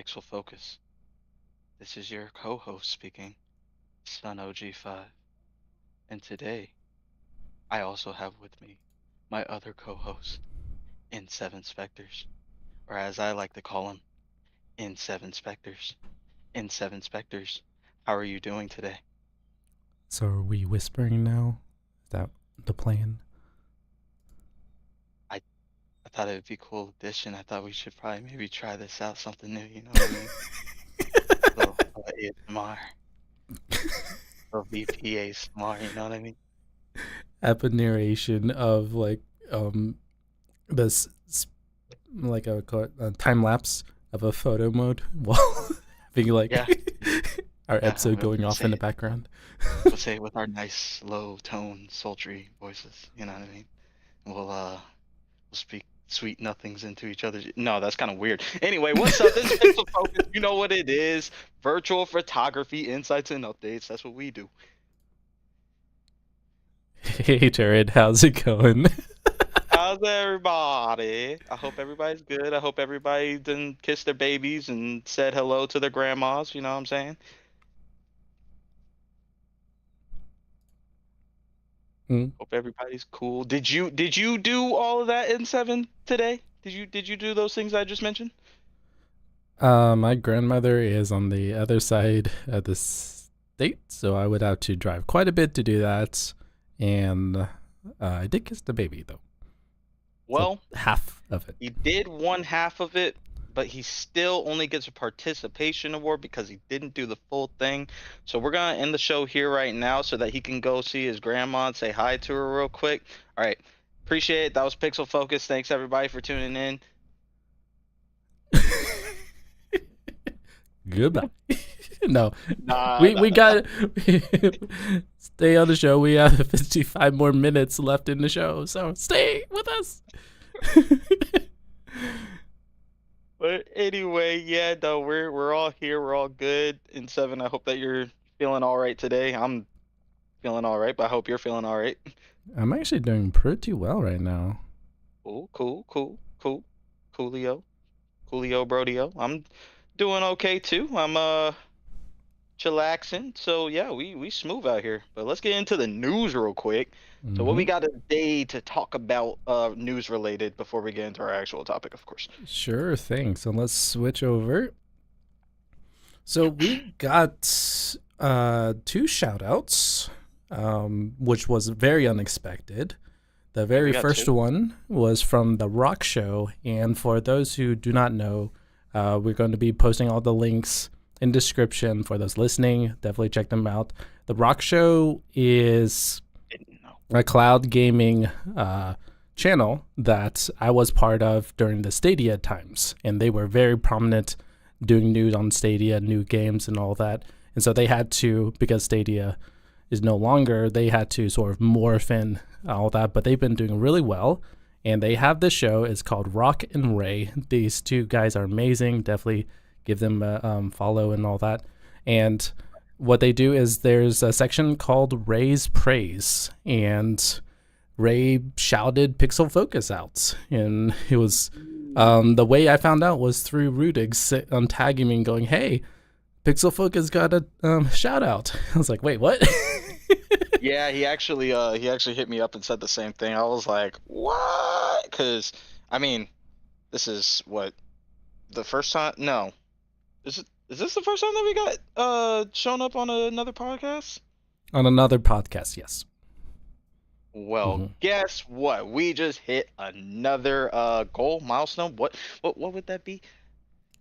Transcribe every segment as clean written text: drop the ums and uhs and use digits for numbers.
Pixel Focus. This is your co-host speaking, Sun OG5. And today, I also have with me my other co-host, In7 Specters, or as I like to call him, In7 Specters. In7 Specters, how are you doing today? So are we whispering now? Is that the plan? I thought it would be a cool addition. I thought we should probably maybe try this out, something new, you know what I mean? Little ASMR, little VP ASMR, you know what I mean? App narration of this like a time lapse of a photo mode while having Yeah, our yeah, episode going off in the background. we'll say it with our nice, low tone, sultry voices, you know what I mean? We'll speak sweet nothings into each other's. No, that's kind of weird. Anyway, what's up? This is Pixel Focus. You know what it is. Virtual photography, insights, and updates. That's what we do. Hey Jared, how's it going? How's everybody? I hope everybody's good. I hope everybody didn't kiss their babies and said hello to their grandmas. You know what I'm saying? Hope everybody's cool. Did you do all of that in seven today? Did you do those things I just mentioned? My grandmother is on the other side of the state, so I would have to drive quite a bit to do that. And I did kiss the baby though. Well, So half of it. he did one half of it, but he still only gets a participation award because he didn't do the full thing. So we're gonna end the show here right now so that he can go see his grandma and say hi to her real quick. All right, appreciate it. That was Pixel Focus. Thanks everybody for tuning in. Goodbye. No, Nah, we got stay on the show. We have 55 more minutes left in the show, so stay with us. But anyway, yeah, no, we're all here. We're all good. In seven, I hope that you're feeling all right today. I'm feeling all right, but I hope you're feeling all right. I'm actually doing pretty well right now. Cool. Coolio, Brodio. I'm doing okay too. I'm chillaxing. So yeah, we smooth out here. But let's get into the news real quick. So what we got today to talk about news related before we get into our actual topic, of course. Sure thing. So let's switch over. So we got two shout outs, which was very unexpected. The very first one was from The Rock Show. And for those who do not know, we're going to be posting all the links in description for those listening. Definitely check them out. The Rock Show is a cloud gaming channel that I was part of during the Stadia times, and they were very prominent doing news on Stadia, new games and all that. And so they had to, because Stadia is no longer, they had to sort of morph in all that, but they've been doing really well. And they have this show. It's called Rock and Ray. These two guys are amazing. Definitely give them a follow and all that. And what they do is there's a section called Ray's Praise, and Ray shouted Pixel Focus out. And it was, the way I found out was through Rudig tagging me and going, hey, Pixel Focus got a shout out. I was like, wait, what? Yeah, he actually hit me up and said the same thing. I was like, what? Because, I mean, this is what, the first time? No. Is this the first time that we got shown up on another podcast? On another podcast, yes. Well, guess what? We just hit another goal milestone. What would that be?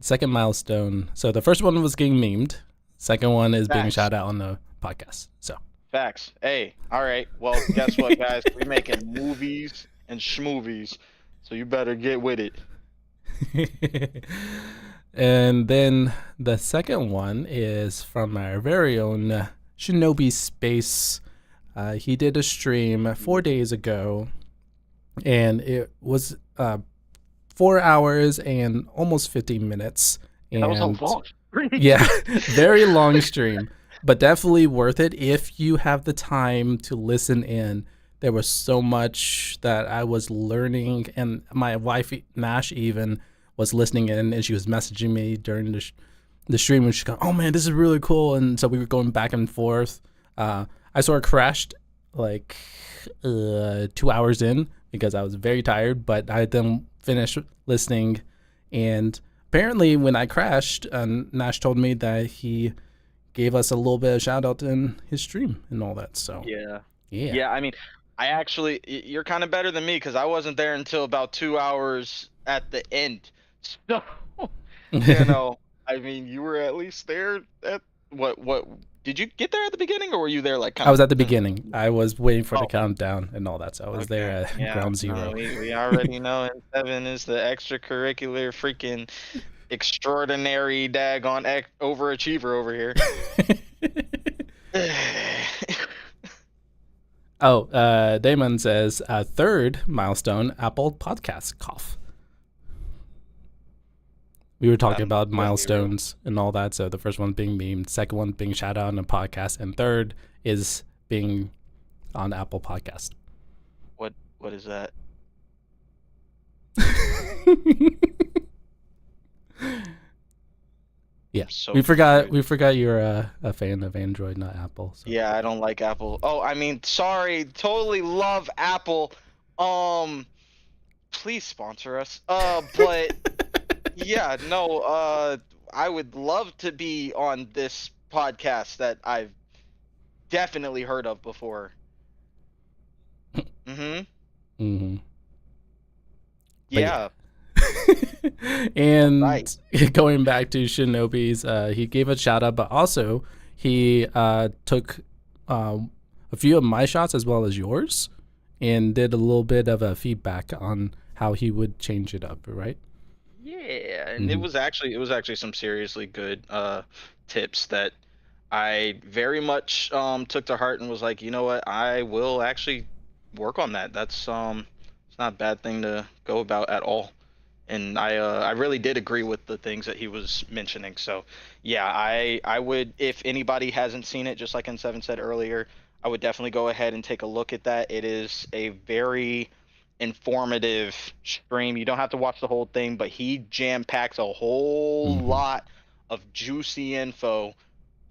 Second milestone. So the first one was getting memed. Second one is being Facts. shouted out on the podcast. So Facts. Hey, all right. Well, guess what, guys? We're making movies and schmovies, so you better get with it. And then the second one is from our very own Shinobi Space. He did a stream 4 days ago, and it was 4 hours and almost 50 minutes. And That was a long stream. yeah, very long stream, but definitely worth it if you have the time to listen in. There was so much that I was learning, and my wife Nash even was listening in, and she was messaging me during the stream, and she's going, "Oh man, this is really cool." And so we were going back and forth. I sort of crashed like 2 hours in because I was very tired, but I then finished listening. And apparently, when I crashed, Nash told me that he gave us a little bit of shout out in his stream and all that. So Yeah. yeah. Yeah, I mean, I actually, you're kind of better than me because I wasn't there until about 2 hours at the end. So, I mean, you were at least there at what, did you get there at the beginning or were you there like kind I was of at the since? beginning. I was waiting for the Oh, countdown and all that. So I was there okay. at Yeah, ground no, zero. we already know in 7 is the extracurricular freaking extraordinary daggone overachiever over here. Oh, Damon says third milestone Apple Podcast cough. We were talking about milestones and all that. So the first one being meme, second one being shout out on a podcast, and third is being on Apple Podcast. What is that? Yeah, So we forgot. confused. We forgot you're a fan of Android, not Apple. So. Yeah, I don't like Apple. Oh, I mean, sorry, totally love Apple. Please sponsor us. But yeah, no, I would love to be on this podcast that I've definitely heard of before. Mm-hmm. Yeah. And Right. going back to Shinobi's, he gave a shout out, but also he took a few of my shots as well as yours, and did a little bit of a feedback on how he would change it up, right? Yeah, and it was actually some seriously good tips that I very much took to heart and was like, you know what, I will actually work on that. That's it's not a bad thing to go about at all. And I really did agree with the things that he was mentioning. So yeah, I would, if anybody hasn't seen it, just like N7 said earlier, I would definitely go ahead and take a look at that. It is a very informative stream. You don't have to watch the whole thing, but he jam packs a whole lot of juicy info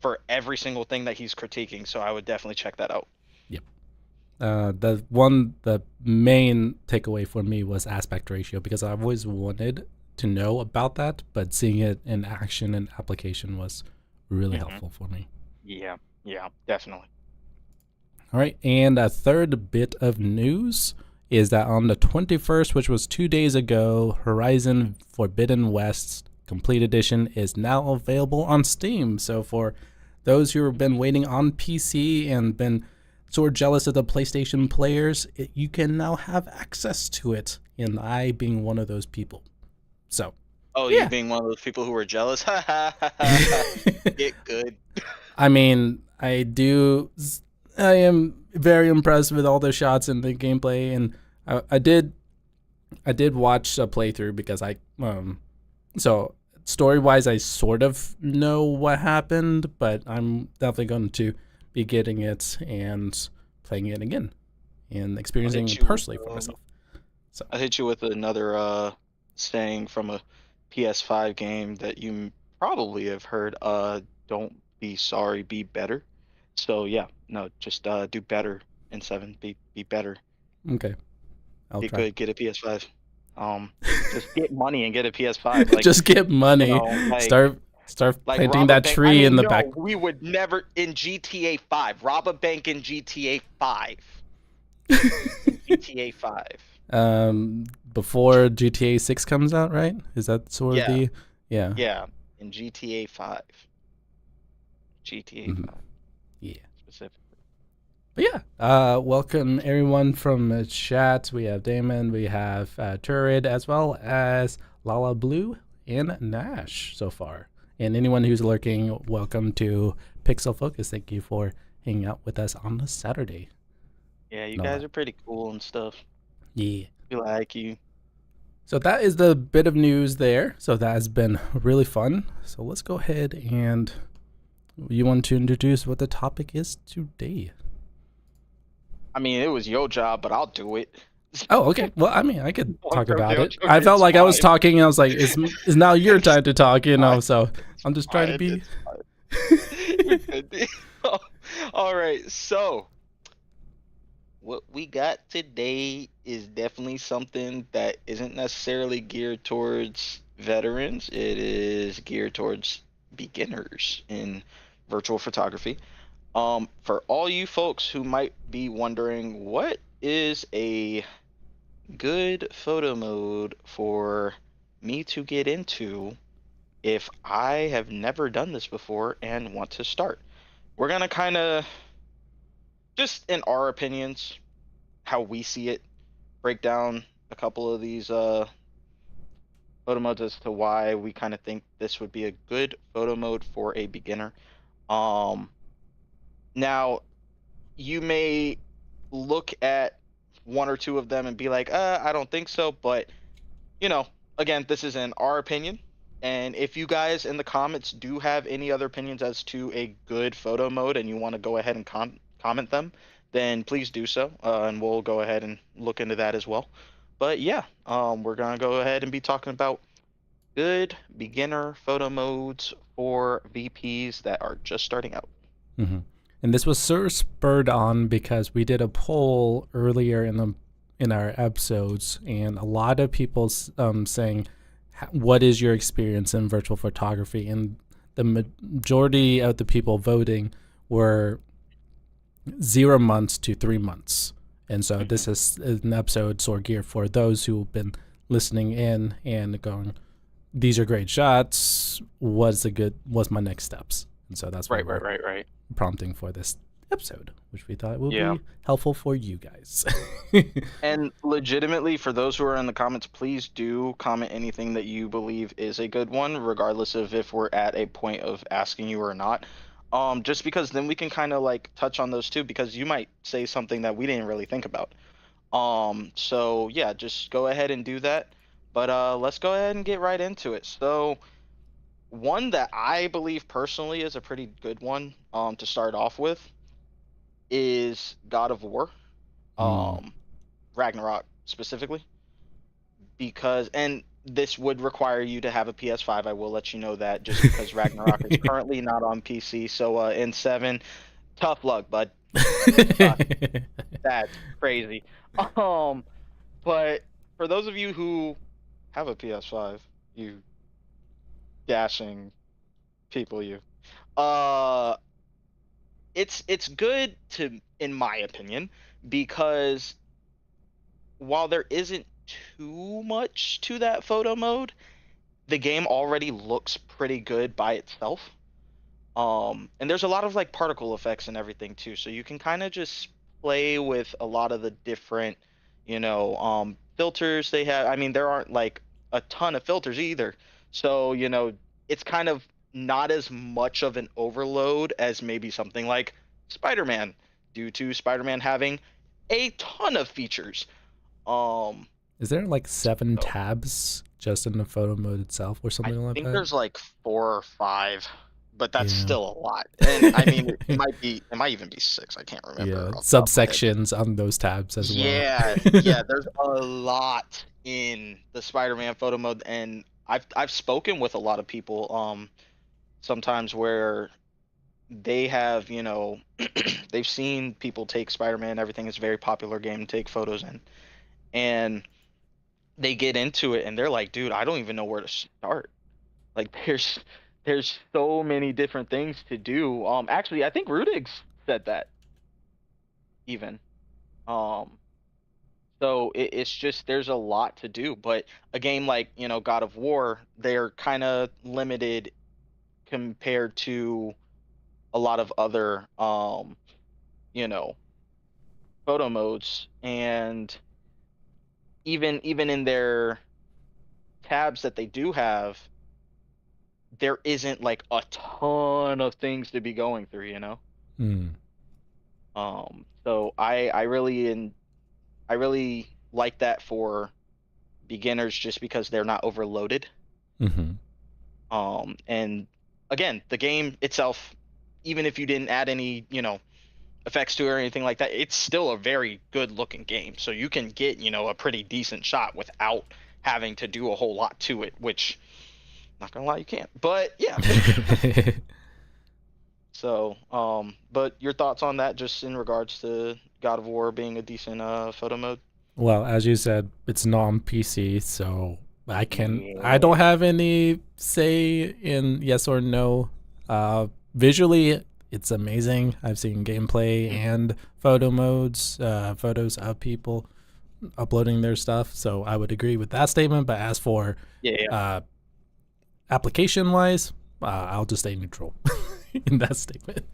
for every single thing that he's critiquing. So I would definitely check that out. Yep. The main takeaway for me was aspect ratio, because I've always wanted to know about that, but seeing it in action and application was really helpful for me. Yeah, definitely. All right, and a third bit of news is that on the 21st, which was 2 days ago, Horizon Forbidden West Complete Edition is now available on Steam. So for those who have been waiting on PC and been sort of jealous of the PlayStation players, you can now have access to it, and I being one of those people. So. Oh, yeah. You being one of those people who are jealous? Get good. I mean, I am very impressed with all the shots and the gameplay, and I did watch a playthrough because so story-wise I sort of know what happened, but I'm definitely going to be getting it and playing it again and experiencing it personally for myself. So I'll hit you with another saying from a PS5 game that you probably have heard. Don't be sorry, be better. So yeah, no, just do better in 7. Be better. Okay. I'll Get try. good, get a PS5. Just get money and get a PS5. Like, just get money. Start planting that tree in the back. We would never in GTA 5. Rob a bank in GTA 5. GTA 5. Before GTA 6 comes out, right? Is that sort of the Yeah, in GTA 5. GTA 5. Yeah. Specifically. But yeah, welcome everyone from chat. We have Damon, we have Turid, as well as Lala Blue and Nash so far. And anyone who's lurking, welcome to Pixel Focus. Thank you for hanging out with us on a Saturday. Yeah, you guys are pretty cool and stuff. Yeah. We like you. So that is the bit of news there. So that has been really fun. So let's go ahead and you want to introduce what the topic is today? I mean, it was your job, but I'll do it. Oh, okay. Well, I mean, I could No, I'm talk joking. about I'm it. joking. I felt It's like I was fine. talking, and I was like, "Is now your It's time to talk?" You fine. know. So It's I'm just trying to fine. be. It's fine. You're good. All right. So what we got today is definitely something that isn't necessarily geared towards veterans. It is geared towards beginners in virtual photography. For all you folks who might be wondering, what is a good photo mode for me to get into if I have never done this before and want to start? We're gonna kind of, just in our opinions, how we see it, break down a couple of these photo modes as to why we kind of think this would be a good photo mode for a beginner. Um, Now you may look at one or two of them and be like, I don't think so, but you know, again, this is in our opinion. And if you guys in the comments do have any other opinions as to a good photo mode and you want to go ahead and comment them, then please do so, and we'll go ahead and look into that as well. But yeah, we're gonna go ahead and be talking about good beginner photo modes for VPs that are just starting out. Mm-hmm. And this was sort of spurred on because we did a poll earlier in our episodes, and a lot of people saying, "What is your experience in virtual photography?" And the majority of the people voting were 0 months to 3 months. And so Hmm. this is an episode sort of geared for those who've been listening in and going, "These are great shots. What's my next steps?" And so that's why Right, right, we're right, right. prompting for this episode, which we thought would Yeah. be helpful for you guys. And legitimately, for those who are in the comments, please do comment anything that you believe is a good one, regardless of if we're at a point of asking you or not. Just because then we can kind of like touch on those too, because you might say something that we didn't really think about. So yeah, just go ahead and do that. But let's go ahead and get right into it. So one that I believe personally is a pretty good one, to start off with is God of War, Mm. um, Ragnarok specifically. Because and this would require you to have a PS5. I will let you know that, just because Ragnarok is currently not on PC. So in 7, tough luck, bud. Uh, that's crazy. Um, but for those of you who have a PS5, you dashing people, uh, it's good to, in my opinion, because while there isn't too much to that photo mode, the game already looks pretty good by itself. And there's a lot of like particle effects and everything too, so you can kind of just play with a lot of the different, filters they have. I mean, there aren't like a ton of filters either, so it's kind of not as much of an overload as maybe something like Spider-Man, due to Spider-Man having a ton of features. Um, Is there like 7 so tabs just in the photo mode itself or I something like think that? there's like 4 or 5, but that's Yeah. still a lot. And I mean, it might even be 6. I can't remember Yeah. off the top of my head. Subsections on those tabs as well. Yeah, yeah, there's a lot in the Spider-Man photo mode, and I've spoken with a lot of people, sometimes where they have, they've seen people take Spider-Man, everything is a very popular game to take photos in, and they get into it and they're like, dude, I don't even know where to start. Like there's so many different things to do. Actually, I think Rudigs said that even. Um, so it's just there's a lot to do. But a game like, God of War, they're kind of limited compared to a lot of other you know, photo modes, and even in their tabs that they do have, there isn't like a ton of things to be going through. Mm. So I really like that for beginners, just because they're not overloaded. Mm-hmm. And again, the game itself, even if you didn't add any, effects to it or anything like that, it's still a very good looking game. So you can get, a pretty decent shot without having to do a whole lot to it, which not gonna lie, you can't. But yeah. So, but your thoughts on that just in regards to God of War being a decent photo mode? Well, as you said, it's non PC, so I Yeah. don't have any say in yes or no. Visually, it's amazing. I've seen gameplay Mm, and photo modes, photos of people uploading their stuff. So I would agree with that statement. But as for yeah, yeah. uh, application wise, I'll just stay neutral in that statement.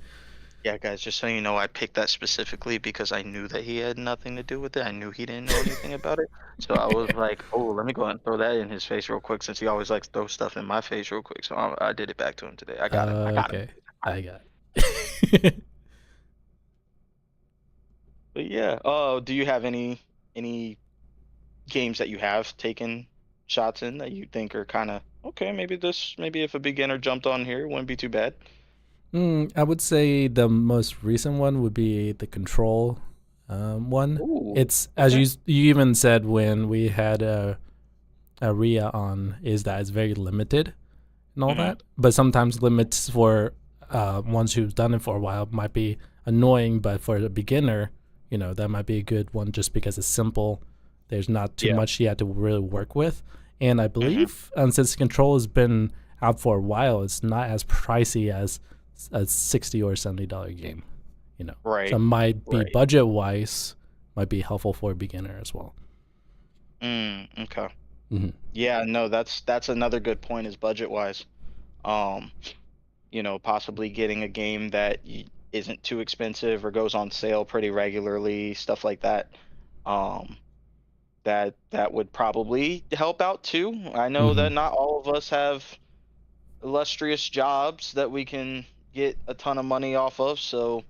Yeah, guys, just so you know, I picked that specifically because I knew that he had nothing to do with it. I knew he didn't know anything about it. So I was like, oh, let me go ahead and throw that in his face real quick since he always likes to throw stuff in my face real quick. So I did it back to him today. I got him. I got him. Okay, I got it. But yeah, do you have any games that you have taken shots in that you think are kind of okay? Maybe if a beginner jumped on here, it wouldn't be too bad. I would say the most recent one would be the Control one. Ooh, It's as okay. you even said when we had a RIA on, is that it's very limited and all Hmm. that. But sometimes limits for ones who've done it for a while might be annoying, but for a beginner, that might be a good one just because it's simple. There's not too Yeah. much you have to really work with. And I Hmm. believe, since Control has been out for a while, it's not as pricey as a $60 or $70 game. So it Right. might be Right. budget wise, might be helpful for a beginner as well. Okay. Mm-hmm. Yeah, no, that's another good point is budget wise. Um, possibly getting a game that isn't too expensive or goes on sale pretty regularly, stuff like that. Um, that would probably help out too. I know Mm-hmm. that not all of us have illustrious jobs that we can get a ton of money off of, so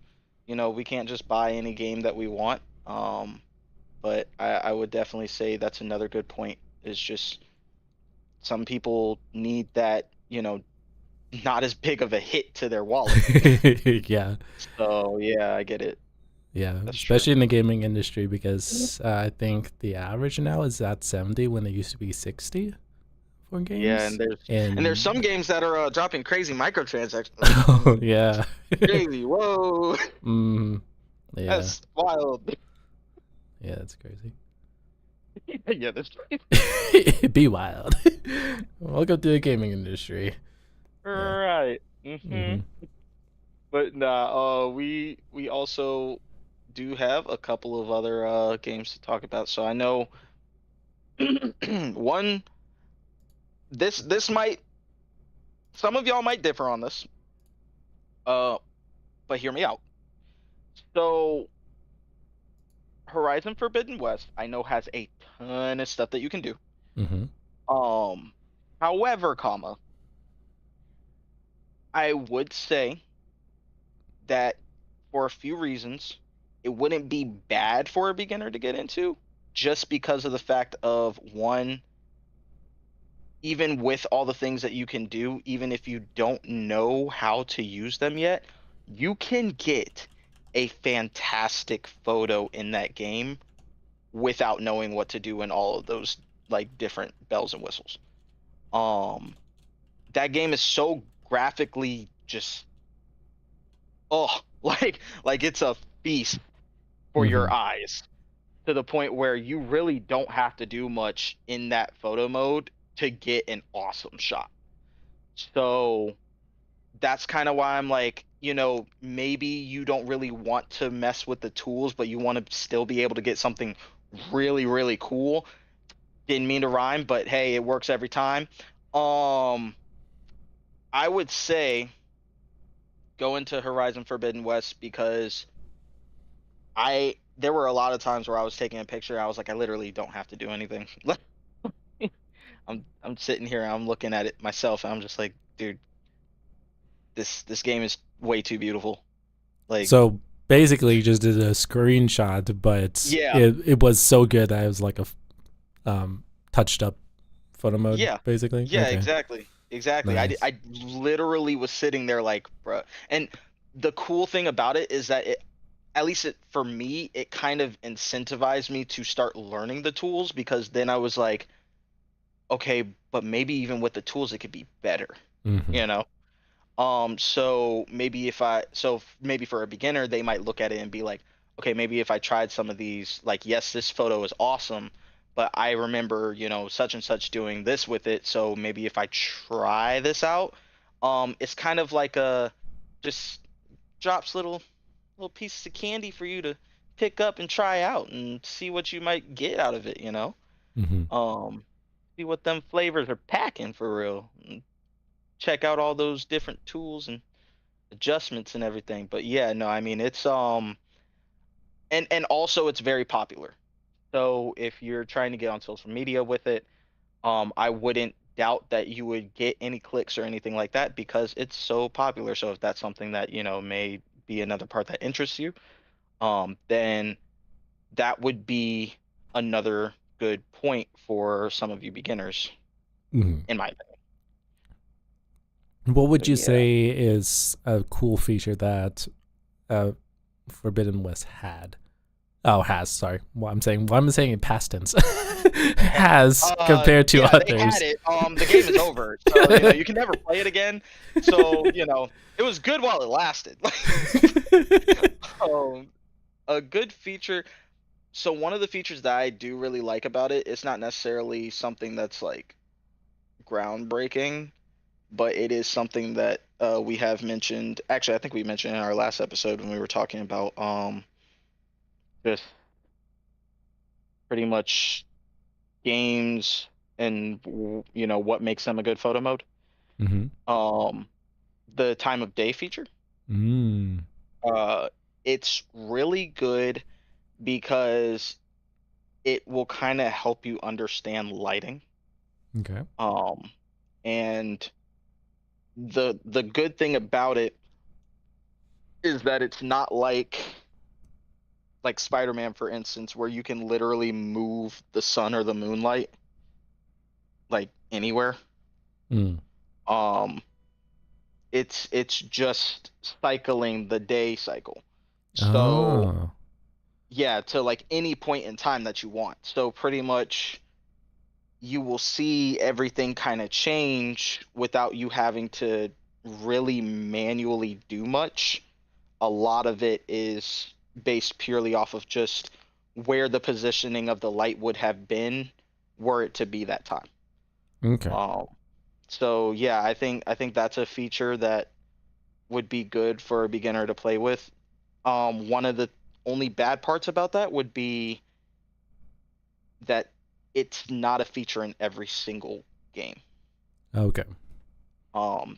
we can't just buy any game that we want. But I would definitely say that's another good point. Is just some people need that, not as big of a hit to their wallet. Yeah. So yeah, I get it. Yeah, That's true. especially in the gaming industry because I think the average now is at 70 when it used to be 60 for Yeah, games. and there's some And games that are dropping crazy microtransactions. Like, yeah. crazy. Whoa, mm, yeah. that's wild. Yeah, that's crazy. Yeah, that's Be wild. Welcome to the gaming industry. Yeah. right. Hmm. But nah, we also do have a couple of other games to talk about. So I know one this might some of y'all might differ on this. Uh, but hear me out. So Horizon Forbidden West, I know has a ton of stuff that you can do. Hmm. Um, however, I would say that for a few reasons, it wouldn't be bad for a beginner to get into, just because of the fact of one, even with all the things that you can do, even if you don't know how to use them yet, you can get a fantastic photo in that game without knowing what to do in all of those like different bells and whistles. Um, that game is so graphically just like it's a feast for Hmm. your eyes to the point where you really don't have to do much in that photo mode to get an awesome shot. So that's kind of why I'm like, maybe you don't really want to mess with the tools, but you want to still be able to get something really, really cool. Didn't mean to rhyme, but hey, it works every time. Um, I would say go into Horizon Forbidden West because there were a lot of times where I was taking a picture, I was like, I literally don't have to do anything. I'm sitting here, I'm looking at it myself, and I'm just like, dude, this game is way too beautiful. Like, So basically, you just did a screenshot, but yeah, it was so good that it was like a touched up photo mode, yeah, basically. yeah, Okay, exactly. nice. I literally was sitting there like, bruh. And the cool thing about it is that at least for me, it kind of incentivized me to start learning the tools because then I was like, okay, but maybe even with the tools, it could be better, Mm-hmm. you know? So maybe for a beginner, they might look at it and be like, okay, maybe if I tried some of these, like, yes, this photo is awesome, but I remember, such and such doing this with it. So maybe if I try this out, it's kind of like a just drops little pieces of candy for you to pick up and try out and see what you might get out of it, Mm-hmm. Um, see what them flavors are packing for real. And check out all those different tools and adjustments and everything. But yeah, no, I mean it's and also it's very popular. So if you're trying to get on social media with it, I wouldn't doubt that you would get any clicks or anything like that because it's so popular. So if that's something that, may be another part that interests you, then that would be another good point for some of you beginners, Mm-hmm. in my opinion. What would So you yeah. say is a cool feature that uh, Forbidden West had? Oh, has. Sorry, Why am I saying in past tense? Has compared to Yeah, they had others. it. The game is over, so you can never play it again. So it was good while it lasted. um, a good feature. So one of the features that I do really like about it, it's not necessarily something that's like groundbreaking, but it is something that we have mentioned. Actually, I think we mentioned in our last episode when we were talking about just pretty much games and what makes them a good photo mode. Mm-hmm. Um, the time of day feature. Mm. Uh, it's really good because it will kind of help you understand lighting. Okay. Um, and the good thing about it is that it's not like Spider-Man, for instance, where you can literally move the sun or the moonlight like anywhere. Mm. Um, it's just cycling the day cycle. So Oh. yeah, to like any point in time that you want. So pretty much you will see everything kind of change without you having to really manually do much. A lot of it is based purely off of just where the positioning of the light would have been were it to be that time. Okay. Um, so yeah, I think that's a feature that would be good for a beginner to play with. One of the only bad parts about that would be that it's not a feature in every single game. Okay.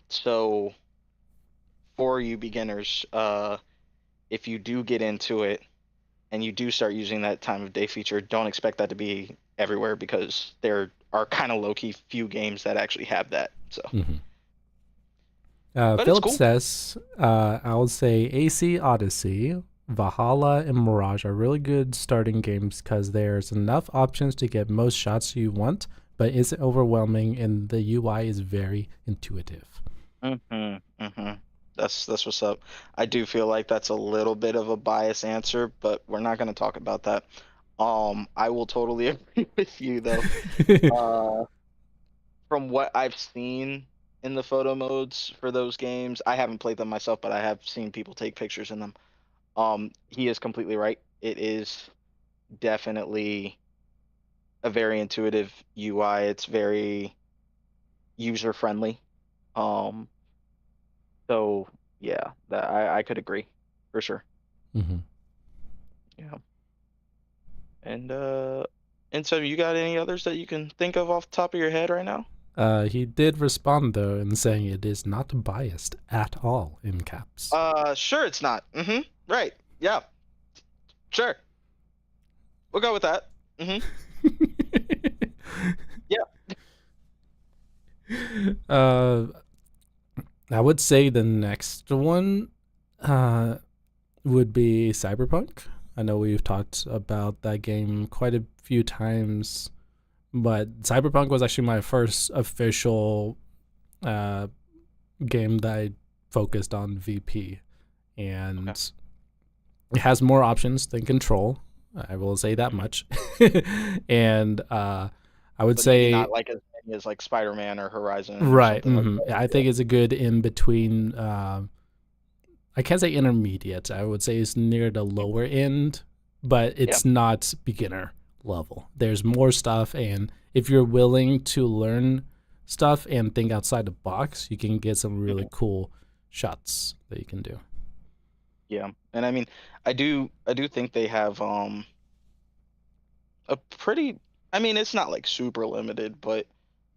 So for you beginners, if you do get into it and you do start using that time of day feature, don't expect that to be everywhere because there are kind of low key few games that actually have that. So, Mm-hmm. but it's Philip cool. says, I would say AC Odyssey, Valhalla, and Mirage are really good starting games because there's enough options to get most shots you want, but isn't overwhelming and the UI is very intuitive. Mm-hmm. That's what's up. I do feel like that's a little bit of a biased answer, but we're not going to talk about that. I will totally agree with you though. Uh, from what I've seen in the photo modes for those games, I haven't played them myself, but I have seen people take pictures in them. He is completely right. It is definitely a very intuitive UI. It's very user friendly. Um, so yeah, that I could agree for sure. Mm-hmm. Yeah. And and so you got any others that you can think of off the top of your head right now? He did respond though in saying it is not biased at all in caps. Sure it's not. Mm-hmm. Right. Yeah, sure. We'll go with that. Mm-hmm. Yeah. uh, I would say the next one uh, would be Cyberpunk. I know we've talked about that game quite a few times, but Cyberpunk was actually my first official uh, game that I focused on VP, Okay. and It has more options than Control. I will say that much. And I would But maybe say, not like as many as like Spider-Man or Horizon or right. something like I that. think it's a good in between. I can't say intermediate. I would say it's near the lower end, but Yeah. it's not beginner level. There's more stuff, and if you're willing to learn stuff and think outside the box, you can get some really Mhm. cool shots that you can do. Yeah. And I mean, I do think they have a pretty, I mean, it's not like super limited, but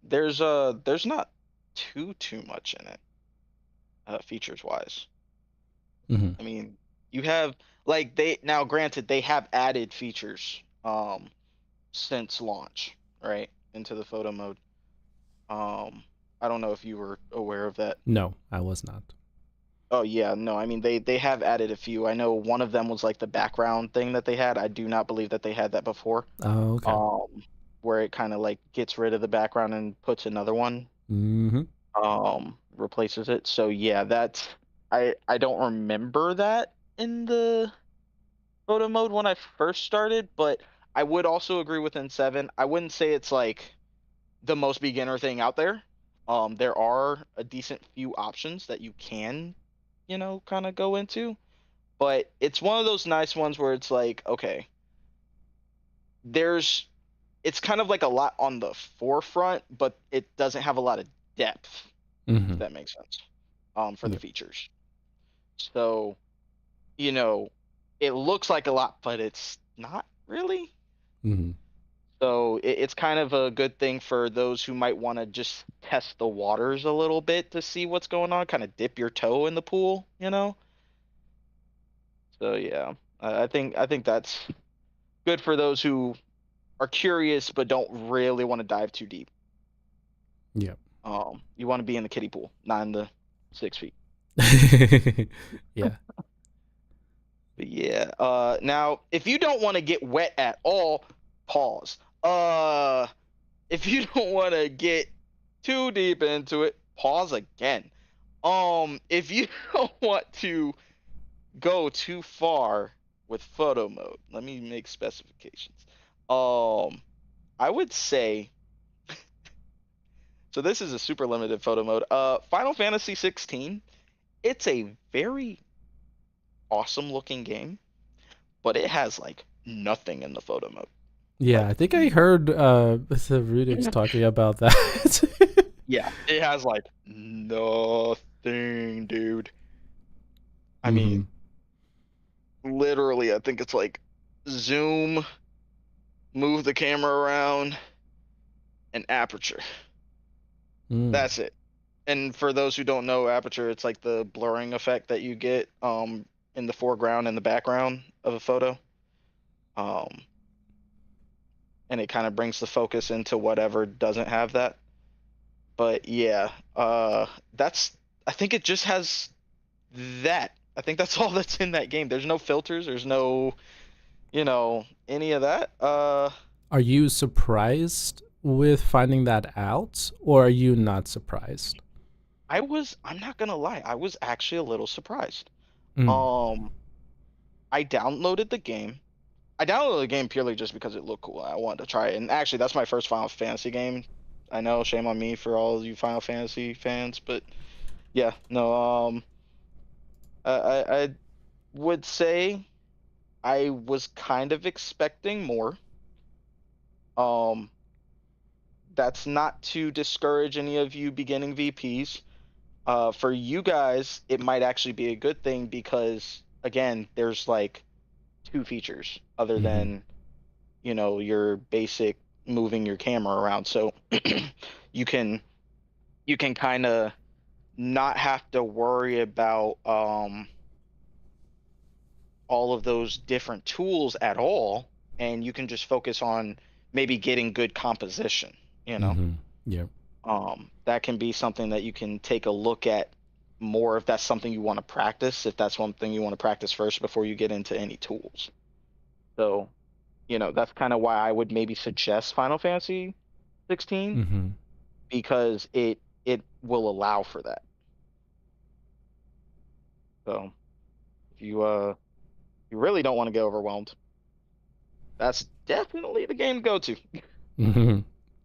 there's not too much in it, features wise. Hmm. I mean, you have like they now granted they have added features since launch, right? Into the photo mode. Um I don't know if you were aware of that. No, I was not. Oh yeah, no, I mean they have added a few. I know one of them was like the background thing that they had. I do not believe that they had that before. Oh, okay. Um where it kind of like gets rid of the background and puts another one, Hmm. replaces it. So yeah, that's I don't remember that in the photo mode when I first started, but I would also agree with N7. I wouldn't say it's like the most beginner thing out there. There are a decent few options that you can, kind of go into, but it's one of those nice ones where it's like, okay, there's it's kind of like a lot on the forefront, but it doesn't have a lot of depth, if Hmm. that makes sense, for the Yep. features. So, you know, it looks like a lot, but it's not really. Hmm. So it's kind of a good thing for those who might want to just test the waters a little bit to see what's going on, kind of dip your toe in the pool. So yeah, I think that's good for those who are curious but don't really want to dive too deep. Yep. You want to be in the kiddie pool, not in the 6 feet. Yeah. But yeah. Now if you don't want to get wet at all, pause. If you don't want to get too deep into it, pause again. If you don't want to go too far with photo mode, let me make specifications. Um, I would say, so this is a super limited photo mode. Final Fantasy 16, it's a very awesome looking game, but it has like nothing in the photo mode. Yeah, Like I think I heard the Rudix talking about that. yeah, it has like nothing, dude. I Hmm. mean, literally, I think it's like zoom, move the camera around, and aperture. Mm. That's it. And for those who don't know aperture, it's like the blurring effect that you get in the foreground and the background of a photo. Um and it kind of brings the focus into whatever doesn't have that. But yeah, that's I think it just has that. I think that's all that's in that game. There's no filters, there's no, any of that. Are you surprised with finding that out, or are you not surprised? I'm not gonna lie, I was actually a little surprised. Mm. Um, I downloaded the game. I downloaded the game purely just because it looked cool. I wanted to try it. And actually, that's my first Final Fantasy game. I know, shame on me for all of you Final Fantasy fans, but yeah, no, I would say I was kind of expecting more. Um, that's not to discourage any of you beginning VPs. For you guys, it might actually be a good thing because again, there's like two features other Hmm. than your basic moving your camera around. So you can you can kind of not have to worry about all of those different tools at all, and you can just focus on maybe getting good composition, you know. Hmm. Yeah. That can be something that you can take a look at more if that's something you want to practice, if that's one thing you want to practice first before you get into any tools. So, that's kind of why I would maybe suggest Final Fantasy 16 Hmm. because it will allow for that. So if you You really don't want to get overwhelmed. That's definitely the game to go to. Hmm.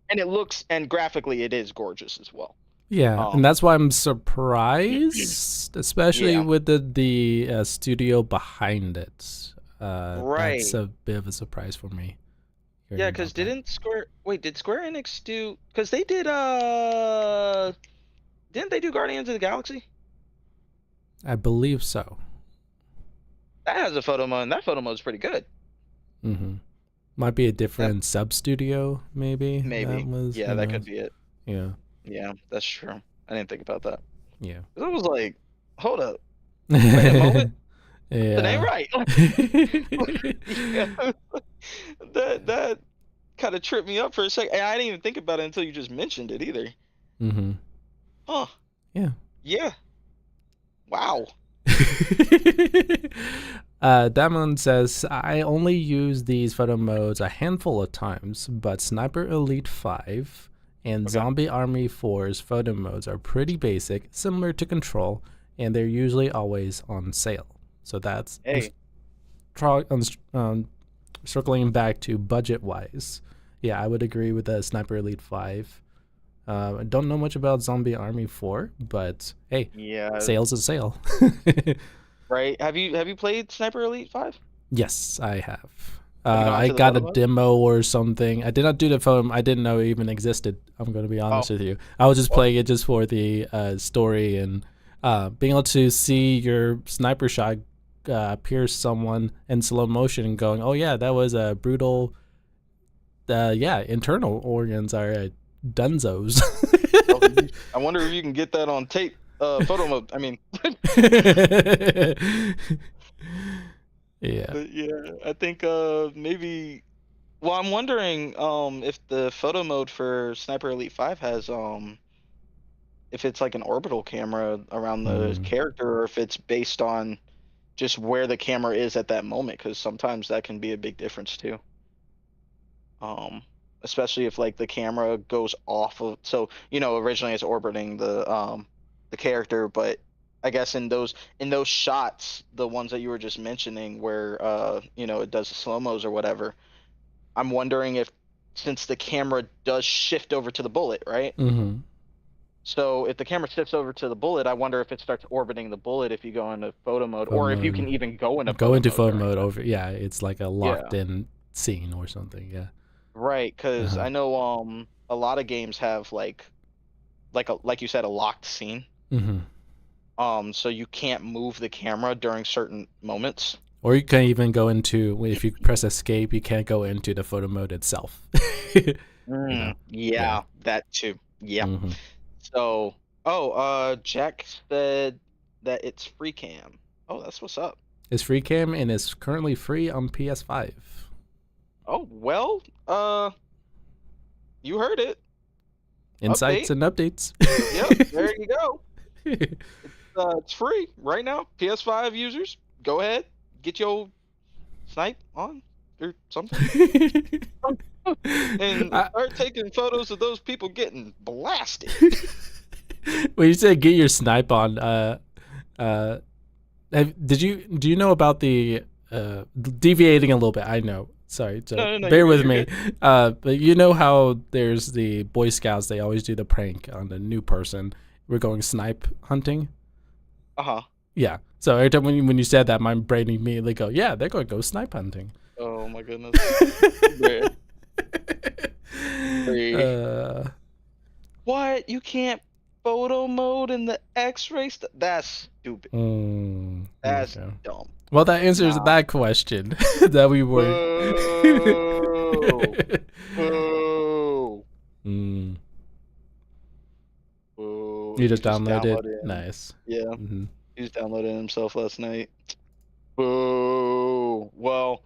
And and graphically it is gorgeous as well. Yeah, and Um, that's why I'm surprised, especially yeah, with the studio behind it. That's right. a bit of a surprise for me hearing Yeah, because about that. did Square Enix do, because they did, didn't they do Guardians of the Galaxy? I believe so. That has a photo mode, and that photo mode is pretty good. Hmm. Might be a That different sub studio, maybe. That maybe. was, Yeah, who that could knows? be it. Yeah, Yeah, that's true. I didn't think about that. yeah. 'Cause I was like, hold up, wait a moment, something ain't Yeah. right. Yeah, that kind of tripped me up for a second. And I didn't even think about it until you just mentioned it either. Hmm. Huh. Yeah. Yeah. Wow. Damon says, I only use these photo modes a handful of times, but Sniper Elite 5 and Okay. Zombie Army 4's photo modes are pretty basic, similar to Control, and they're usually always on sale. So that's Hey. circling back to budget wise. Yeah, I would agree with the Sniper Elite 5. I don't know much about Zombie Army 4, but hey, Yeah. sale's a sale. Right. Have you played Sniper Elite 5? Yes, I have. Have you gone I to the got a photo mode? demo or something. I did not do the photo. I didn't know it even existed. I'm going to be Oh, honest with you. I was just well, playing it just for the story and being able to see your sniper shot pierce someone in slow motion and going, oh, yeah, that was a brutal. Yeah, internal organs are dunzos. well, I wonder if you can get that on tape. Photo mode. I mean, Yeah. but yeah, I think maybe. Well, I'm wondering if the photo mode for Sniper Elite 5 has if it's like an orbital camera around the Mm. character, or if it's based on just where the camera is at that moment, because sometimes that can be a big difference too. Um, Especially if like the camera goes off of, so originally it's orbiting the character, but I guess in those shots, the ones that you were just mentioning where it does the slow-mos or whatever, I'm wondering if, since the camera does shift over to the bullet, right? Mm-hmm. So if the camera shifts over to the bullet, I wonder if it starts orbiting the bullet if you go into photo mode, Photo or if you can mode. even go into Go photo into mode photo during mode that. over. Yeah, it's like a locked Yeah, in scene or something. Yeah. right. Because Uh-huh. I know a lot of games have like you said, a locked scene. Mm-hmm. So you can't move the camera during certain moments. Or you can even go into, if you press escape, you can't go into the photo mode itself. you know. Yeah. Yeah, that too. Yeah. Mm-hmm. So, Jack said that it's free cam. Oh, that's what's up. It's free cam and it's currently free on PS5. Oh, well, you heard it. Insights Update. and updates. Yep, there you go. It's free right now. PS5 users, go ahead, get your snipe on or something, and I, start taking photos of those people getting blasted. when you said get your snipe on, uh, do you know about the deviating a little bit? I know. Sorry, so No, no, no, you're bear good. with You're me. good. But you know how there's the Boy Scouts? They always do the prank on the new person. We're going snipe hunting. Uh-huh. Yeah. So every time when you said that, my brain immediately go, yeah, they're going to go snipe hunting. Oh my goodness. Bruh. Bruh. uh, What? You can't photo mode in the X-ray stuff? That's stupid. That's okay. dumb. Well, that answers Nah. that question that we were. Boo. Boo. mm, Boo. you He just just downloaded. downloaded him. Nice. Yeah, Mm-hmm. he just downloaded himself last night. Boo. Well,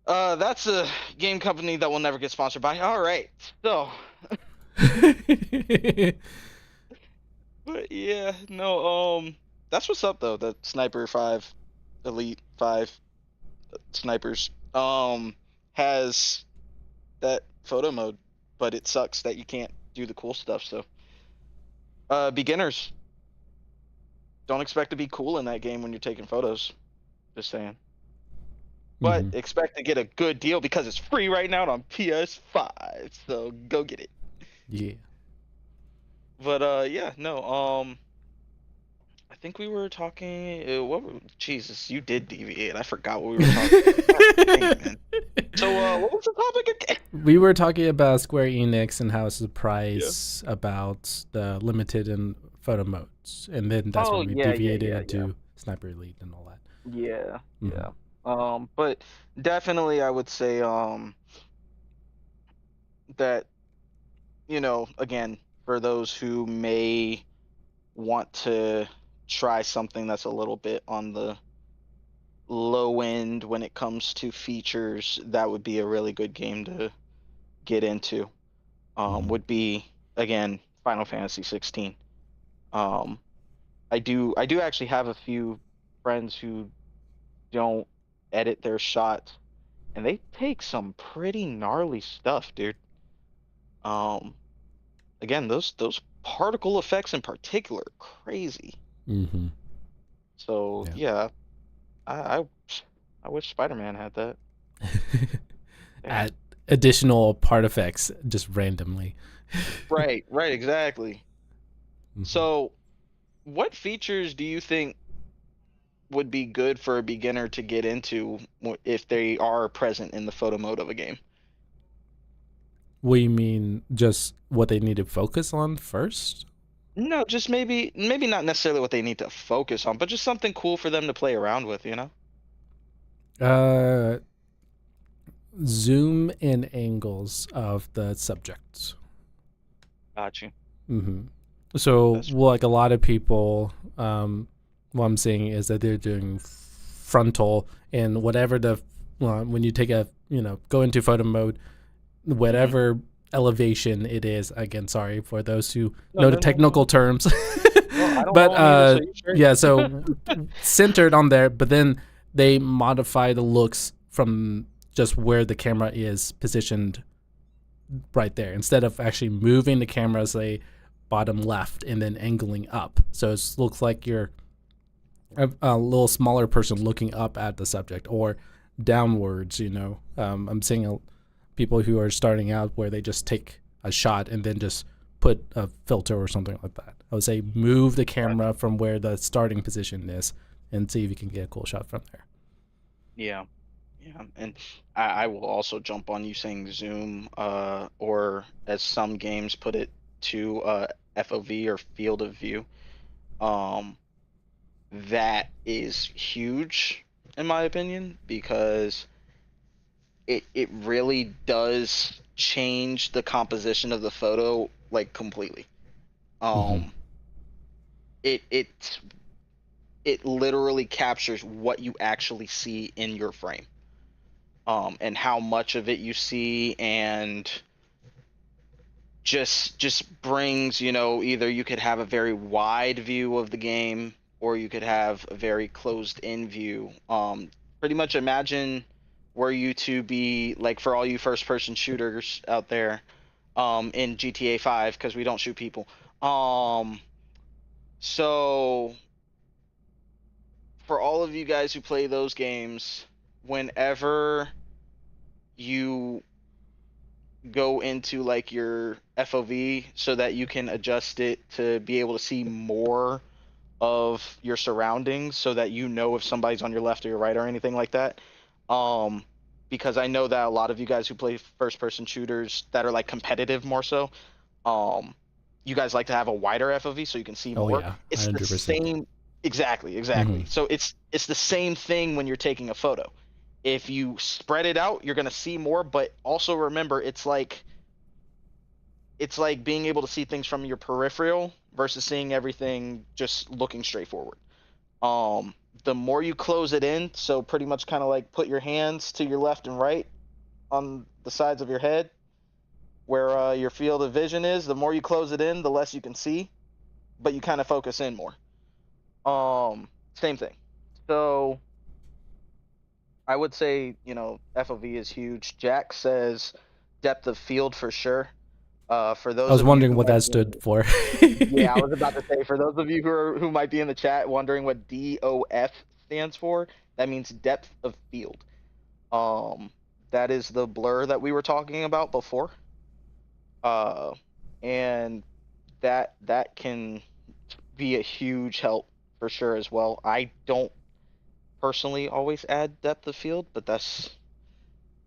that's a game company that will never get sponsored by. All right. So, but yeah, no, that's what's up though. That Sniper 5, Elite 5 snipers, has that photo mode, but it sucks that you can't do the cool stuff. So, beginners, don't expect to be cool in that game when you're taking photos. Just saying. But expect to get a good deal because it's free right now on PS5. So go get it. Yeah. But yeah, no. I think we were talking. Jesus, you did deviate. I forgot what we were talking about. Dang, man. So what was the topic again? We were talking about Square Enix and how Yeah. surprised about the limited and photo modes, and then that's when we Yeah, deviated into Sniper Elite and all that. yeah, Mhm. yeah. But definitely, I would say that again, for those who may want to try something that's a little bit on the low end when it comes to features, that would be a really good game to get into. Would be again Final Fantasy 16. Um, I do actually have a few friends who don't edit their shots, and they take some pretty gnarly stuff, dude. Um, Again, those particle effects in particular, are crazy. Mm-hmm. So Yeah. yeah, I I wish Spider-Man had that. Add additional part effects just randomly. Right, exactly. Mhm. So, what features do you think would be good for a beginner to get into if they are present in the photo mode of a game? What do you mean? Just what they need to focus on first? No, just maybe not necessarily what they need to focus on, but just something cool for them to play around with, you know? Zoom in angles of the subjects. Got you. Mm-hmm. So, That's like a lot of people, what I'm seeing is that they're doing frontal and whatever when you take go into photo mode, whatever elevation it is. Again, sorry for those who know the technical terms. No, I don't But know 'em either, so you straight. yeah, so centered on there, but then they modify the looks from just where the camera is positioned right there instead of actually moving the camera, say bottom left and then angling up, so it looks like you're a little smaller person looking up at the subject or downwards. I'm seeing people who are starting out where they just take a shot and then just put a filter or something like that. I would say move the camera from where the starting position is and see if you can get a cool shot from there. Yeah. Yeah, and I will also jump on you saying zoom, or as some games put it, to FOV or field of view. Um, that is huge in my opinion because it really does change the composition of the photo like completely. Mm-hmm. Um, it it literally captures what you actually see in your frame. And how much of it you see, and just brings, either you could have a very wide view of the game or you could have a very closed in view. Pretty much imagine were you to be like, for all you first person shooters out there, in GTA 5, because we don't shoot people. So for all of you guys who play those games, whenever you go into like your FOV so that you can adjust it to be able to see more of your surroundings so that if somebody's on your left or your right or anything like that. Um because I know that a lot of you guys who play first person shooters that are like competitive more so, um you guys like to have a wider FOV so you can see Oh more. yeah, It's the 100%. same. Exactly, Mm-hmm. So it's the same thing when you're taking a photo. If you spread it out, you're going to see more, but also remember it's like being able to see things from your peripheral versus seeing everything just looking straight forward. Um, the more you close it in, so pretty much kind of like put your hands to your left and right on the sides of your head where your field of vision is, the more you close it in, the less you can see, but you kind of focus in more. Same thing. So I would say, FOV is huge. Jack says depth of field for sure. For I those was of you wondering who what might that be in stood the, for. yeah, I was about to say, for those of you who might be in the chat wondering what DOF stands for, that means depth of field. Um, that is the blur that we were talking about before. Uh, and that can be a huge help for sure as well. I don't personally always add depth of field, but that's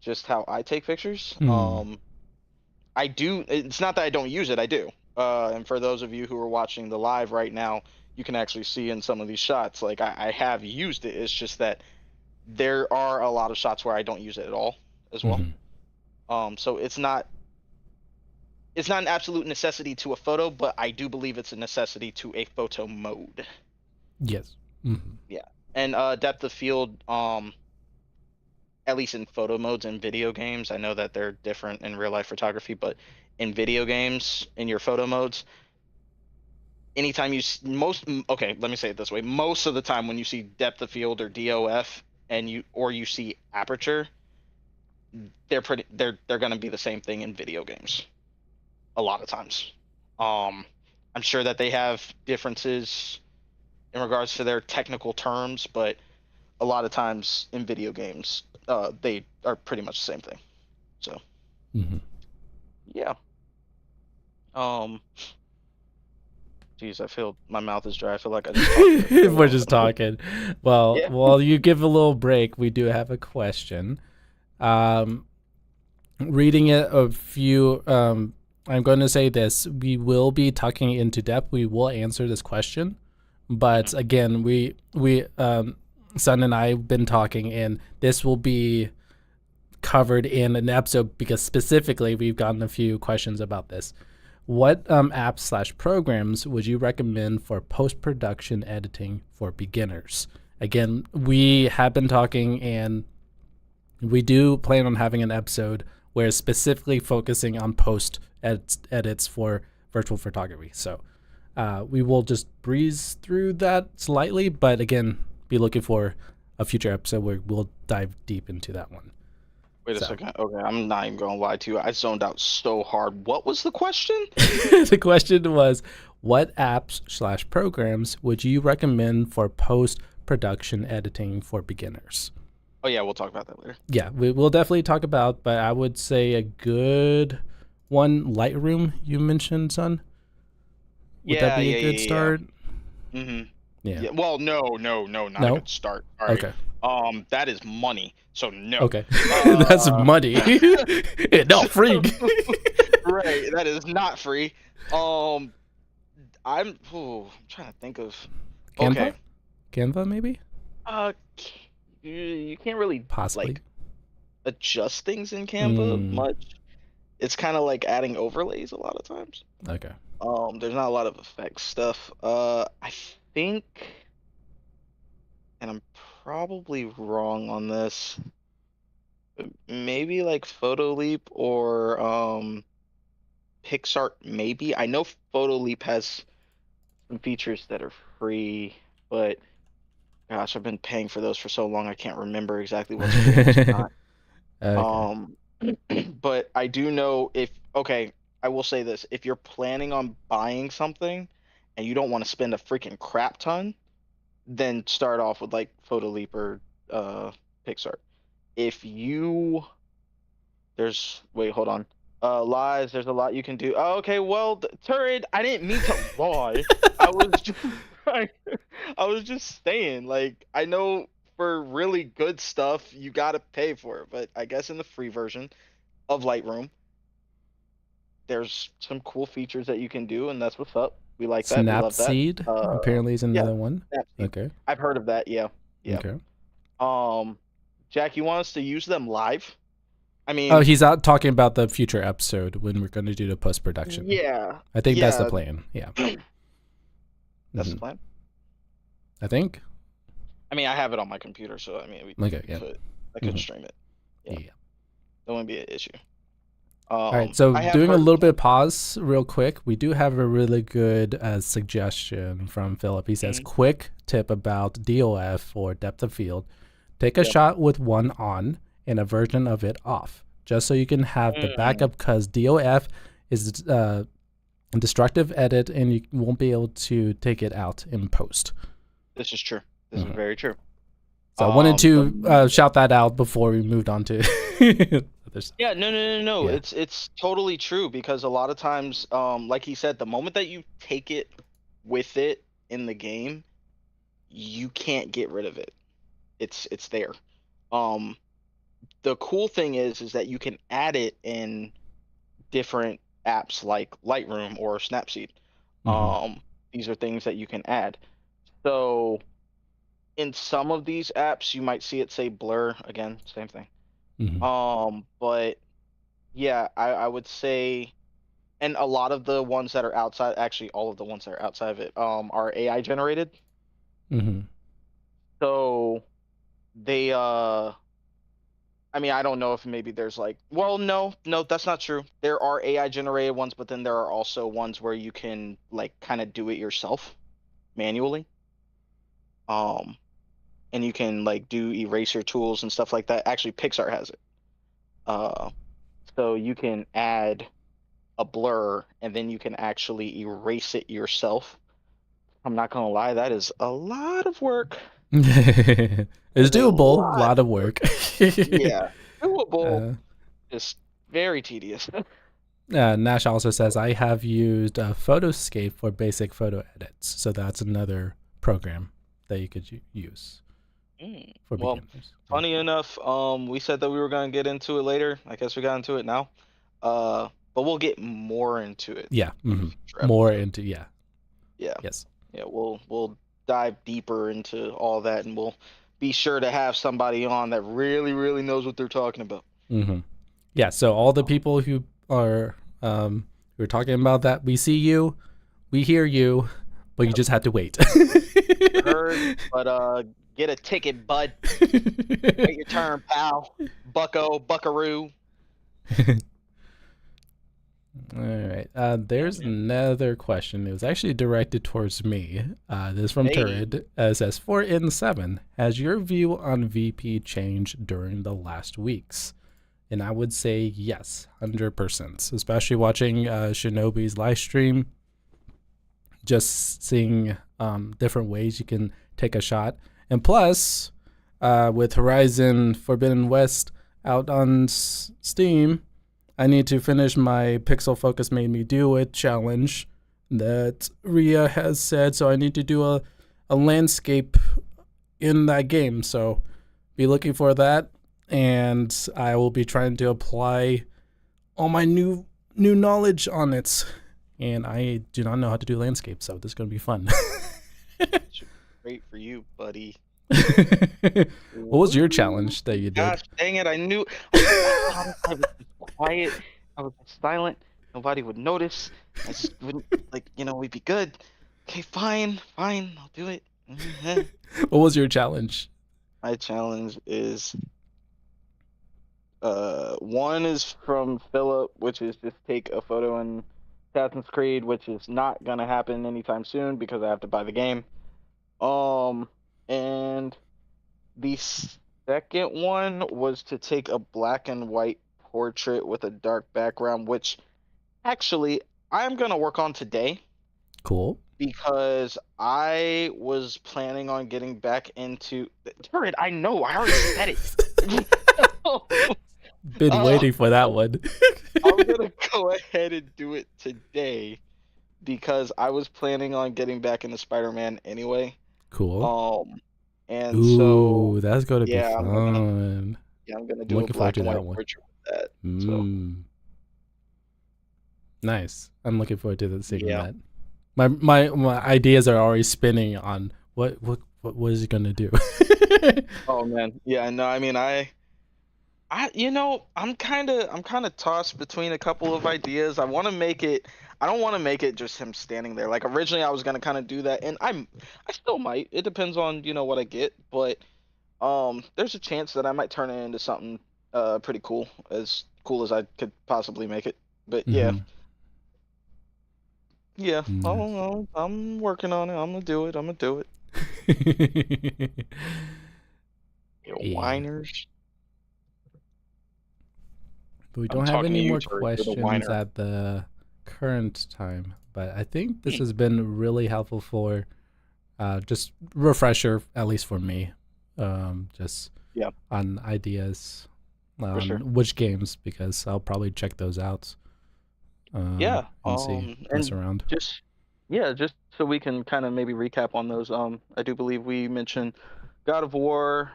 just how I take pictures. I do. It's not that I don't use it. I do. And for those of you who are watching the live right now, you can actually see in some of these shots, like I have used it. It's just that there are a lot of shots where I don't use it at all as well. So it's not an absolute necessity to a photo, but I do believe it's a necessity to a photo mode. Yes. Yeah. And depth of field, at least in photo modes in video games, I know that they're different in real life photography, but in video games, in your photo modes, anytime okay, let me say it this way. Most of the time when you see depth of field or DOF and you see aperture, they're going to be the same thing in video games a lot of times. I'm sure that they have differences in regards to their technical terms, but a lot of times in video games, they are pretty much the same thing. So, yeah. Geez, I feel my mouth is dry. I feel like I just we're just talking. Well, yeah. while you give a little break, we do have a question. Reading it a few. I'm going to say this: we will be tucking into depth. We will answer this question, but again, we Son and I have been talking, and this will be covered in an episode because specifically we've gotten a few questions about this. What apps/programs would you recommend for post-production editing for beginners? Again, we have been talking, and we do plan on having an episode where it's specifically focusing on post-edits for virtual photography. So we will just breeze through that slightly, but again, be looking for a future episode where we'll dive deep into that one. Wait a second. Okay, I'm not even going to lie to you. I zoned out so hard. What was the question? The question was, what apps/programs would you recommend for post-production editing for beginners? Oh, yeah, we'll talk about that later. Yeah, we will definitely talk about, but I would say a good one, Lightroom, you mentioned, Son? Would that be a good start? Yeah. Well, no, not a good start. All right. Okay. That is money, so no. Okay. That's money. Not free. Right, that is not free. I'm trying to think of. Canva? Okay. Canva, maybe? You can't really possibly like adjust things in Canva much. It's kind of like adding overlays a lot of times. Okay. There's not a lot of effects stuff. I think, and I'm probably wrong on this, maybe like Photoleap or PixArt maybe. I know Photoleap has some features that are free, but gosh, I've been paying for those for so long I can't remember exactly what's free and what's not. Okay. But I do know I will say this. If you're planning on buying something and you don't want to spend a freaking crap ton, then start off with like Photoleap or PixArt. Wait, hold on. Lies, there's a lot you can do. Oh, okay, well, Turret, I didn't mean to lie. I was just saying, like, I know for really good stuff you gotta pay for it, but I guess in the free version of Lightroom, there's some cool features that you can do, and that's what's up. We like that. We love that. Snapseed apparently is another one. Snapseed. Okay. I've heard of that. Yeah. Okay. Jack, you want us to use them live? I mean, oh, he's out talking about the future episode when we're going to do the post production. Yeah. I think that's the plan. Yeah. That's the plan. I think. I mean, I have it on my computer, so I mean, I could stream it. Yeah. That wouldn't be an issue. All right, so doing a little bit of pause real quick, we do have a really good suggestion from Philip. He says, quick tip about DOF or depth of field. Take a shot with one on and a version of it off, just so you can have the backup, because DOF is a destructive edit and you won't be able to take it out in post. This is true. This is very true. So I wanted to The shout that out before we moved on to other stuff. Yeah, no. Yeah. It's totally true because a lot of times, like he said, the moment that you take it with it in the game, you can't get rid of it. It's there. Um, the cool thing is that you can add it in different apps like Lightroom or Snapseed. Mm-hmm. These are things that you can add. So in some of these apps, you might see it say blur again, same thing. Mm-hmm. But yeah, I would say, and a lot of the ones that are outside, actually all of the ones that are outside of it, are AI generated. Mm-hmm. So they, I mean, I don't know if maybe there's like, well, no, that's not true. There are AI generated ones, but then there are also ones where you can like kind of do it yourself manually. Um, and you can like do eraser tools and stuff like that. Actually, Pixar has it. Uh, so you can add a blur and then you can actually erase it yourself. I'm not gonna lie, that is a lot of work. It's That is a doable. A lot lot of of work. work. Yeah, doable, uh, just very tedious. Nash also says I have used Photoscape for basic photo edits, so that's another program that you could use for Well, beginners. Yeah. funny enough, we said that we were gonna get into it later. I guess we got into it now. But we'll get more into it Yeah. in a Mm-hmm. future More episode. into Yeah, yes. yeah, we'll dive deeper into all that, and we'll be sure to have somebody on that really knows what they're talking about. Mm-hmm. Yeah. So all the people who are who are talking about that, we see you, we hear you, but you just have to wait. You heard, but get a ticket, bud. Wait your turn, pal. Bucko, buckaroo. All right. Yeah, There's man. another question. It was actually directed towards me. This is from Hey. Turid. It says, 4 in 7, has your view on VP changed during the last weeks? And I would say yes, 100%. Especially watching Shinobi's live stream, just seeing different ways you can take a shot. And plus, with Horizon Forbidden West out on Steam, I need to finish my Pixel Focus Made Me Do It challenge that Ria has said. So I need to do a landscape in that game. So be looking for that. And I will be trying to apply all my new knowledge on it. And I do not know how to do landscape, so this is going to be fun. Great for you, buddy. What was your Ooh, challenge that you did? gosh, dang it! I knew. I was just quiet. I was just silent. Nobody would notice. I just wouldn't like. We'd be good. Okay, fine. I'll do it. What was your challenge? My challenge is one is from Philip, which is just take a photo in Assassin's Creed, which is not gonna happen anytime soon because I have to buy the game. And the second one was to take a black and white portrait with a dark background, which actually I'm gonna work on today Cool. because I was planning on getting back into. Turret, I know, I already said it. Been waiting for that one. I'm gonna go ahead and do it today because I was planning on getting back into Spider-Man anyway. Cool. And so Ooh, that's going to be yeah, fun. I'm gonna I'm do a looking forward black to and white that one. portrait with that. So Nice. I'm looking forward to seeing yeah. that. My ideas are already spinning on what is he gonna do. Oh man, yeah. No, I mean I'm kind of tossed between a couple of ideas. I want to make it. I don't want to make it just him standing there. Like originally, I was gonna kind of do that, and I still might. It depends on what I get, but there's a chance that I might turn it into something pretty cool, as cool as I could possibly make it. But yeah, Mm-hmm. yeah. Nice. I'm working on it. I'm gonna do it. You Yeah. whiners. But we I'm don't have talking to any you, more Tori. You're the questions whiner. at the current time. But I think this has been really helpful for just refresher, at least for me, just Yeah, on ideas for sure. on which games, because I'll probably check those out Yeah. and see, mess And around. just just so we can kind of maybe recap on those. I do believe we mentioned God of War,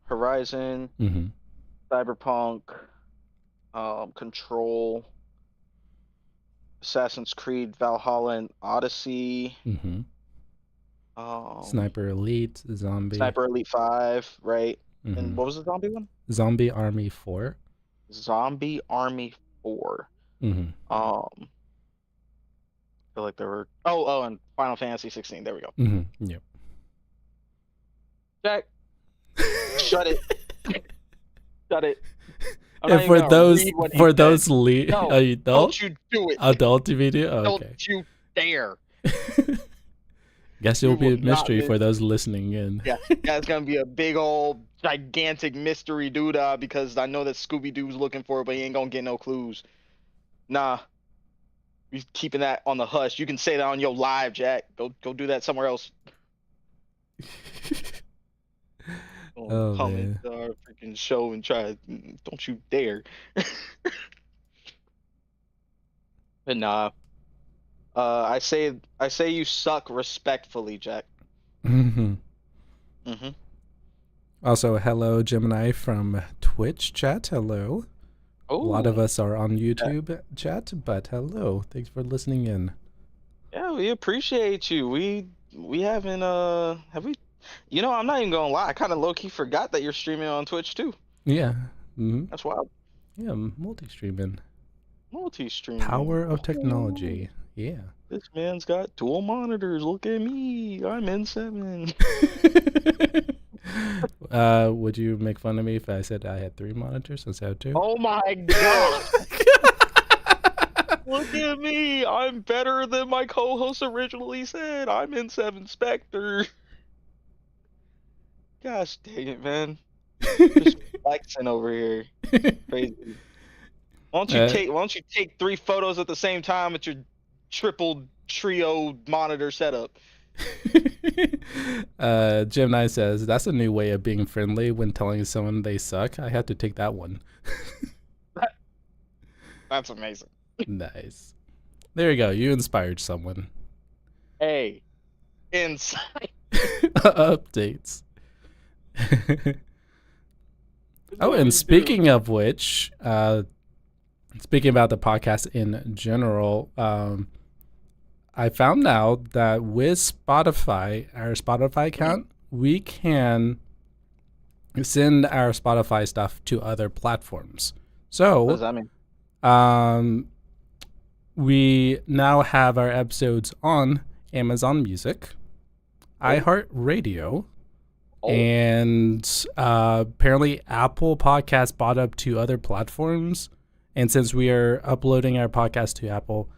Horizon, Mm-hmm. Cyberpunk, Control, Assassin's Creed, Valhalla, and Odyssey. Mm-hmm. Um, Sniper Elite, Zombie. Sniper Elite 5, right? And Mm-hmm. what was the zombie one? Zombie Army 4. Zombie Army 4. Mm-hmm. I feel like there were and Final Fantasy 16. There we go. Mm-hmm. Yep. Jack, shut it. Shut it. I'm not And even gonna read what he said. No, adult don't you do it. adult video. Oh, Don't okay. you dare. Guess it We will be will a not mystery miss. for those listening in. Yeah, that's gonna be a big old gigantic mystery doodah because I know that Scooby Doo's looking for it, but he ain't gonna get no clues. Nah, we keeping that on the hush. You can say that on your live, Jack. Go do that somewhere else. Don't Oh come man. into our freaking show and try. Don't you dare. But nah. I say you suck respectfully, Jack. Mm-hmm. Mm-hmm. Also, hello Gemini from Twitch chat. Hello. A lot of Oh, us are on YouTube chat, but hello. Thanks for listening in. yeah, we appreciate you. We haven't have we? I'm not even gonna lie. I kind of low key forgot that you're streaming on Twitch too. Yeah. Mm-hmm. That's wild. Yeah, multi-streaming. Multi-streaming. Power of Oh, technology. Yeah. this man's got dual monitors. Look at me. I'm N7. Would you make fun of me if I said I had 3 monitors instead of 2? Oh my god. Look at me. I'm better than my co-host originally said. I'm N7 Spectre. Gosh dang it, man. Just flexing over here. Crazy. Why don't you take 3 photos at the same time with your triple trio monitor setup? Gemini says that's a new way of being friendly when telling someone they suck. I had to take that one. That's amazing. Nice. There you go. You inspired someone. Hey, inside. Updates. Oh, and speaking of which, speaking about the podcast in general, I found out that with Spotify, our Spotify account, we can send our Spotify stuff to other platforms. What does So, that mean? we now have our episodes on Amazon Music, iHeartRadio, and apparently Apple Podcasts bought up 2 other platforms. And since we are uploading our podcast to Apple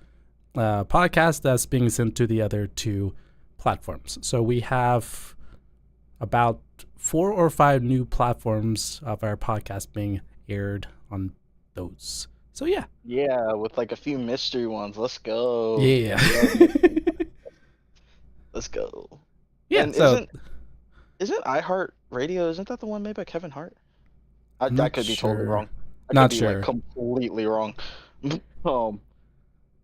Podcast, that's being sent to the other 2 platforms. So we have about 4 or 5 new platforms of our podcast being aired on those. So yeah. Yeah, with like a few mystery ones. Let's go. Yeah. Let's go. Yeah. And So isn't iHeart Radio? Isn't that the one made by Kevin Hart? I not could be totally sure. wrong. I Not could be sure. like completely wrong.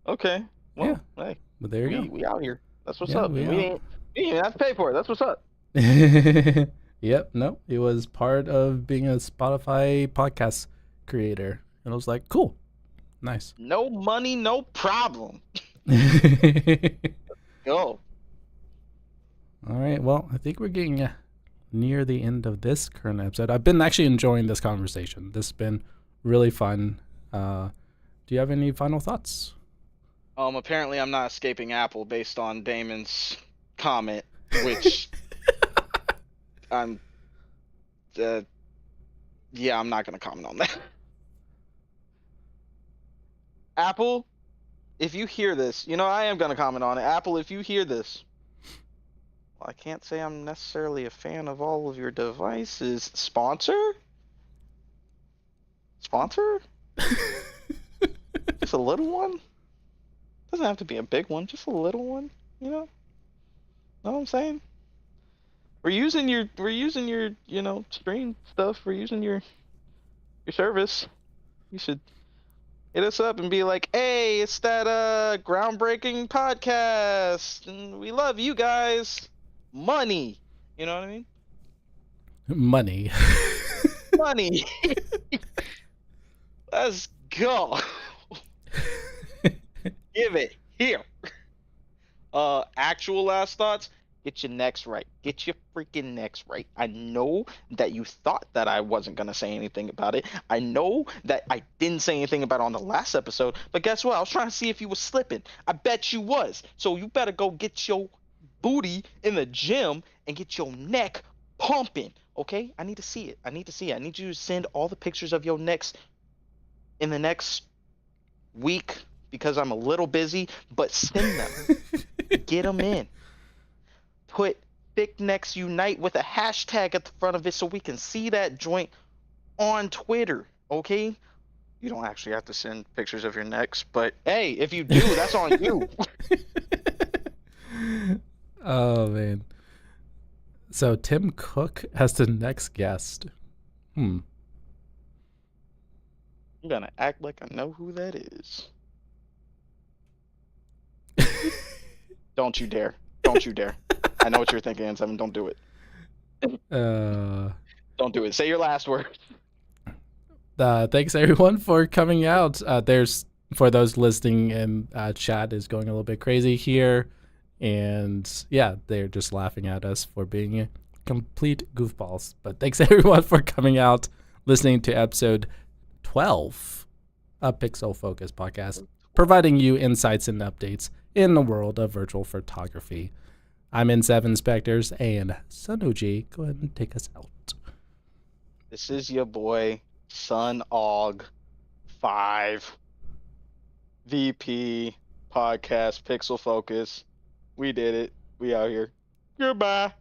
Okay. Well, Yeah. hey, But there you we out here. That's what's Yeah, up. we We out. ain't even have to pay for it. That's what's up. go. Yep. No, it was part of being a Spotify podcast creator, and I was like, cool, nice. No money, no problem. Go. All right. Well, I think we're getting near the end of this current episode. I've been actually enjoying this conversation. This has been really fun. Do you have any final thoughts? Apparently I'm not escaping Apple based on Damon's comment, which I'm yeah, I'm not gonna comment on that. Apple, if you hear this, I am gonna comment on it. Apple, if you hear this, well, I can't say I'm necessarily a fan of all of your devices. Sponsor? Sponsor? Just a little one? Doesn't have to be a big one, just a little one, Know what I'm saying? we're using your stream stuff. We're using your service. You should hit us up and be like, hey, it's that groundbreaking podcast, and we love you guys. Money. You know what I mean? Money. Money. Let's go. Give it here. Actual last thoughts. Get your necks right. Get your freaking necks right. I know that you thought that I wasn't gonna say anything about it. I know that I didn't say anything about it on the last episode, but guess what? I was trying to see if you was slipping. I bet you was. So you better go get your booty in the gym and get your neck pumping. Okay? I need to see it. I need to see it. I need you to send all the pictures of your necks in the next week because I'm a little busy, but send them. Get them in. Put Thick Necks Unite with a hashtag at the front of it so we can see that joint on Twitter, okay? You don't actually have to send pictures of your necks, but hey, if you do, that's on you. Oh, man. So Tim Cook has the next guest. I'm gonna act like I know who that is. Don't you dare. Don't you dare. I know what you're thinking, N7. Don't do it. Don't do it. Say your last word. Thanks everyone for coming out. There's, for those listening in chat is going a little bit crazy here, and yeah, they're just laughing at us for being complete goofballs. But thanks everyone for coming out, listening to episode 12 of Pixel Focus Podcast, providing you insights and updates in the world of virtual photography. I'm N7 Specters, and Sun OG, go ahead and take us out. This is your boy, Sun Og 5, VP, podcast, Pixel Focus. We did it. We out here. Goodbye.